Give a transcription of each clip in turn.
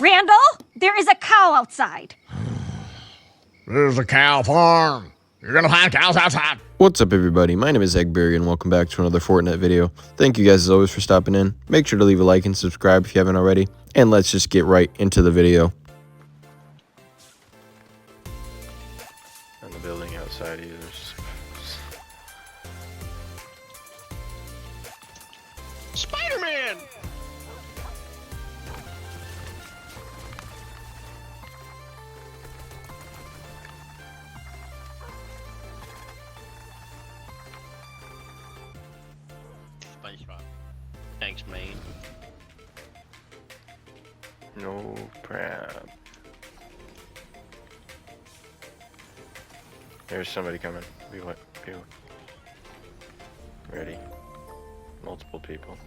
Randall, there is a cow outside. There's a cow farm. You're gonna find cows outside. What's up, everybody? My name is Eggberry, and welcome back to another Fortnite video. Thank you guys as always for stopping in. Make sure to leave a like and subscribe if you haven't already. And let's just get right into the video. On the building outside either. Spider-Man! SpongeBob. Thanks, man. No problem. There's somebody coming. Be ready. Multiple people.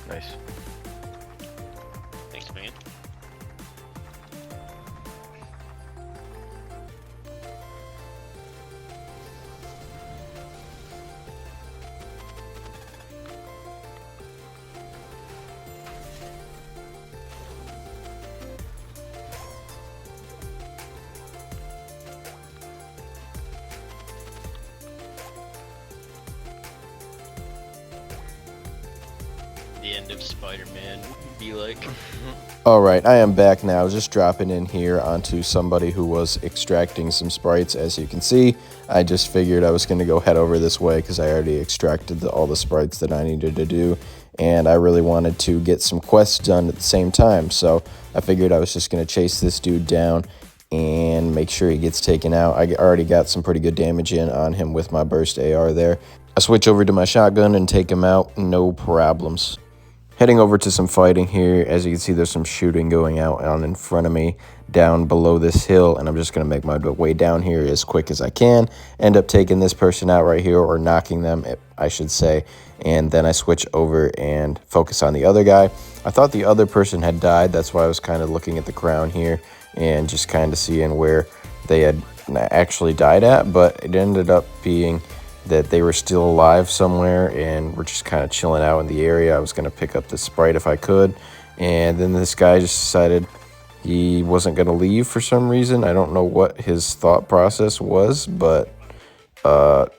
Nice. Thanks, man. The end of Spider-Man would be like. Alright, I am back now, just dropping in here onto somebody who was extracting some sprites. As you can see, I just figured I was going to go head over this way because I already extracted all the sprites that I needed to do, and I really wanted to get some quests done at the same time, so I figured I was just going to chase this dude down and make sure he gets taken out. I already got some pretty good damage in on him with my burst AR there. I switch over to my shotgun and take him out, no problems. Heading over to some fighting here. As you can see, there's some shooting going on in front of me down below this hill, and I'm just going to make my way down here as quick as I can. End up taking this person out right here, or knocking them, I should say, and then I switch over and focus on the other guy. I thought the other person had died. That's why I was kind of looking at the ground here and just kind of seeing where they had actually died at, but it ended up being that they were still alive somewhere and were just kind of chilling out in the area. I was going to pick up the sprite if I could, and then this guy just decided he wasn't going to leave for some reason. I don't know what his thought process was, but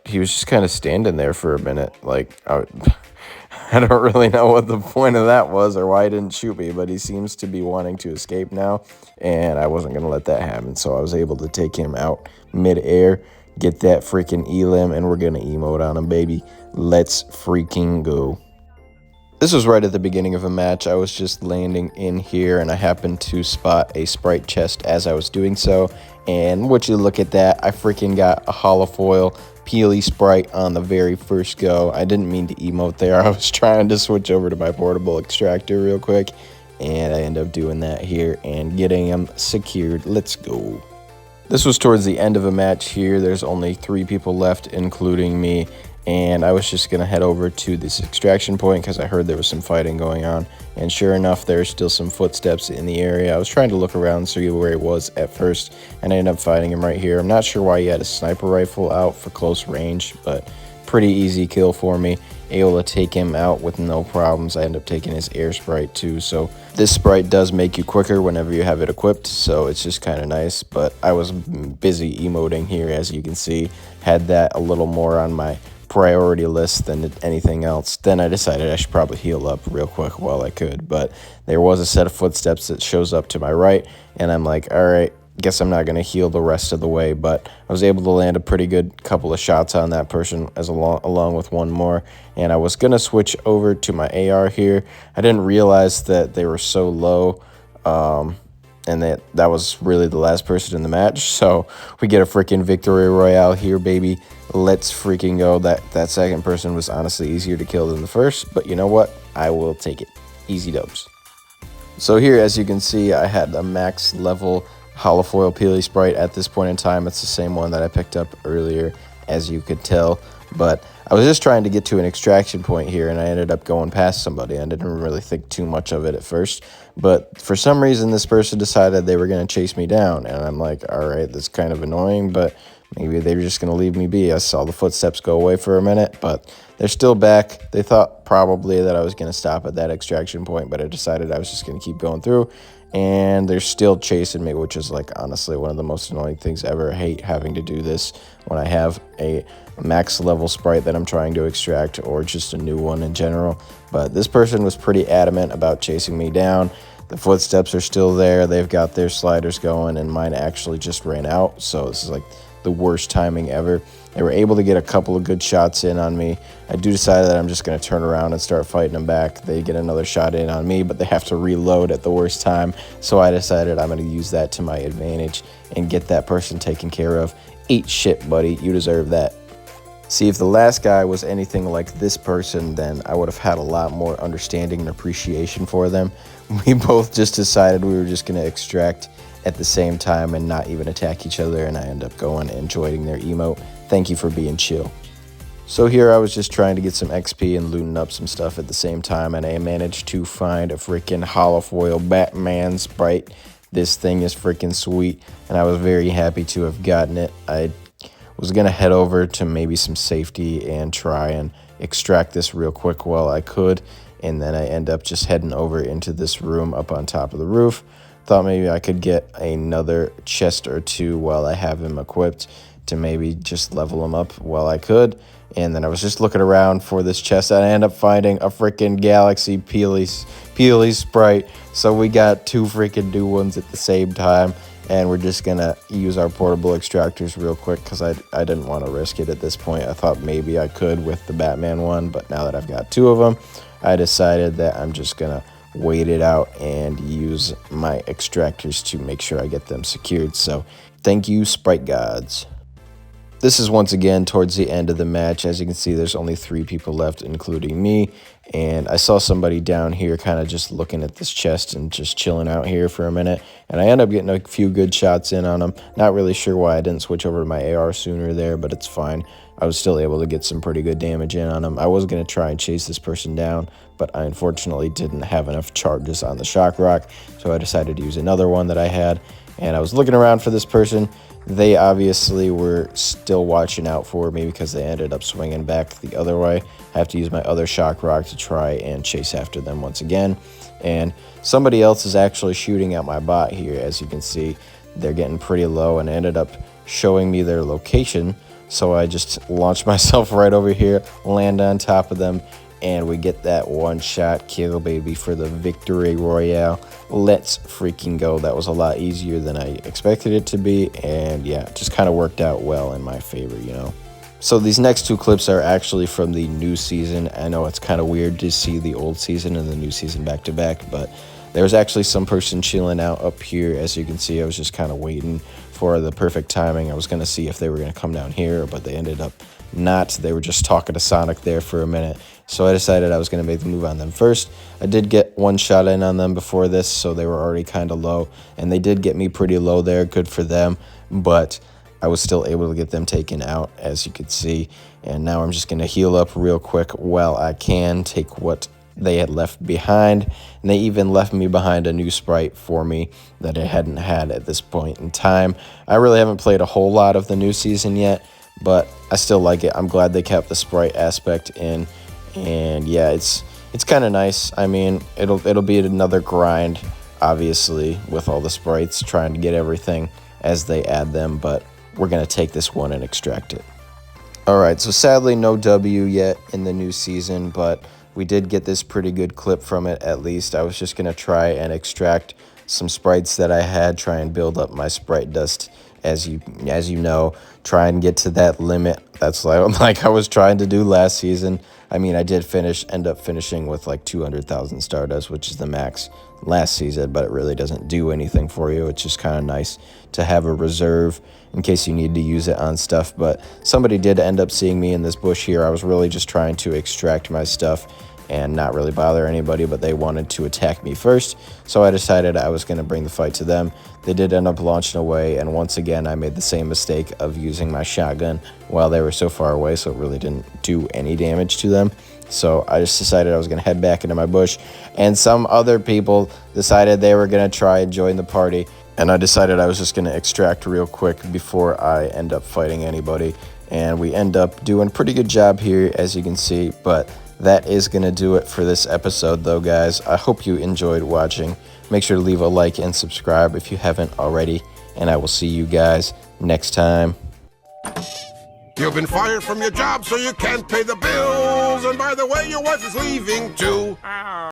he was just kind of standing there for a minute. Like, I don't really know what the point of that was or why he didn't shoot me, but he seems to be wanting to escape now, and I wasn't going to let that happen, so I was able to take him out mid-air, get that freaking elim, and we're gonna emote on him, baby. Let's freaking go. This was right at the beginning of a match. I was just landing in here, and I happened to spot a sprite chest as I was doing so, and would you look at that, I freaking got a holofoil peely sprite on the very first go. I didn't mean to emote there. I was trying to switch over to my portable extractor real quick, and I ended up doing that here and getting him secured. Let's go. This was towards the end of a match here. There's only 3 people left, including me, and I was just going to head over to this extraction point because I heard there was some fighting going on, and sure enough, there's still some footsteps in the area. I was trying to look around and see where he was at first, and I ended up fighting him right here. I'm not sure why he had a sniper rifle out for close range, but pretty easy kill for me. Able to take him out with no problems. I end up taking his air sprite too, so this sprite does make you quicker whenever you have it equipped, so it's just kind of nice. But I was busy emoting here, as you can see. Had that a little more on my priority list than anything else. Then I decided I should probably heal up real quick while I could, but there was a set of footsteps that shows up to my right, and I'm like, all right, guess I'm not going to heal the rest of the way, but I was able to land a pretty good couple of shots on that person along with one more, and I was going to switch over to my AR here. I didn't realize that they were so low, and that was really the last person in the match, so we get a freaking victory royale here, baby. Let's freaking go. That second person was honestly easier to kill than the first, but you know what? I will take it. Easy dubs. So here, as you can see, I had a max level holofoil peely sprite at this point in time. It's the same one that I picked up earlier, as you could tell, but I was just trying to get to an extraction point here, and I ended up going past somebody. I didn't really think too much of it at first, but for some reason, this person decided they were going to chase me down, and I'm like, all right, that's kind of annoying, but maybe they were just going to leave me be. I saw the footsteps go away for a minute, but they're still back. They thought probably that I was going to stop at that extraction point, but I decided I was just going to keep going through, and they're still chasing me, which is like honestly one of the most annoying things ever. I hate having to do this when I have a max level sprite that I'm trying to extract, or just a new one in general. But this person was pretty adamant about chasing me down. The footsteps are still there. They've got their sliders going, and mine actually just ran out. So this is like the worst timing ever. They were able to get a couple of good shots in on me. I do decide that I'm just going to turn around and start fighting them back. They get another shot in on me, but they have to reload at the worst time. So I decided I'm going to use that to my advantage and get that person taken care of. Eat shit, buddy. You deserve that. See, if the last guy was anything like this person, then I would have had a lot more understanding and appreciation for them. We both just decided we were just going to extract at the same time and not even attack each other, and I end up going and joining their emote. Thank you for being chill. So here I was just trying to get some XP and looting up some stuff at the same time, and I managed to find a freaking holofoil Batman sprite. This thing is freaking sweet, and I was very happy to have gotten it. I was going to head over to maybe some safety and try and extract this real quick while I could, and then I end up just heading over into this room up on top of the roof. Thought maybe I could get another chest or two while I have him equipped to maybe just level him up while I could. And then I was just looking around for this chest, and I end up finding a freaking Galaxy Peely sprite. So we got two freaking new ones at the same time, and we're just gonna use our portable extractors real quick because I didn't want to risk it at this point. I thought maybe I could with the Batman one, but now that I've got two of them, I decided that I'm just gonna wait it out and use my extractors to make sure I get them secured. So thank you, sprite gods. This is once again towards the end of the match. As you can see, there's only 3 people left, including me. And I saw somebody down here kind of just looking at this chest and just chilling out here for a minute. And I end up getting a few good shots in on him. Not really sure why I didn't switch over to my AR sooner there, but it's fine. I was still able to get some pretty good damage in on him. I was going to try and chase this person down, but I unfortunately didn't have enough charges on the shock rock. So I decided to use another one that I had. And I was looking around for this person. They obviously were still watching out for me because they ended up swinging back the other way. I have to use my other shock rock to try and chase after them once again. And somebody else is actually shooting at my bot here. As you can see, they're getting pretty low and ended up showing me their location. So I just launched myself right over here, land on top of them, and we get that one-shot kill, baby, for the victory royale. Let's freaking go. That was a lot easier than I expected it to be, and yeah, it just kind of worked out well in my favor, you know. So these next 2 clips are actually from the new season. I know it's kind of weird to see the old season and the new season back to back, but there was actually some person chilling out up here. As you can see, I was just kind of waiting for the perfect timing. I was going to see if they were going to come down here, but they ended up not. They were just talking to Sonic there for a minute. So I decided I was going to make the move on them first. I did get one shot in on them before this, so they were already kind of low. And they did get me pretty low there. Good for them. But I was still able to get them taken out, as you could see. And now I'm just going to heal up real quick while I can, take what they had left behind. And they even left me behind a new sprite for me that I hadn't had at this point in time. I really haven't played a whole lot of the new season yet, but I still like it. I'm glad they kept the sprite aspect in. And yeah, it's kind of nice. I mean, it'll be another grind, obviously, with all the sprites, trying to get everything as they add them, but we're going to take this one and extract it. Alright, so sadly no W yet in the new season, but we did get this pretty good clip from it at least. I was just going to try and extract some sprites that I had, try and build up my sprite dust, as you know, try and get to that limit. That's like I was trying to do last season. I mean, I did end up finishing with like 200,000 Stardust, which is the max last season, but it really doesn't do anything for you. It's just kind of nice to have a reserve in case you need to use it on stuff. But somebody did end up seeing me in this bush here. I was really just trying to extract my stuff, and not really bother anybody, but they wanted to attack me first, so I decided I was going to bring the fight to them. They did end up launching away, and once again I made the same mistake of using my shotgun while they were so far away, so it really didn't do any damage to them. So I just decided I was going to head back into my bush, and some other people decided they were going to try and join the party, and I decided I was just going to extract real quick before I end up fighting anybody. And we end up doing a pretty good job here, as you can see. But that is going to do it for this episode, though, guys. I hope you enjoyed watching. Make sure to leave a like and subscribe if you haven't already. And I will see you guys next time. You've been fired from your job, so you can't pay the bills. And by the way, your wife is leaving, too.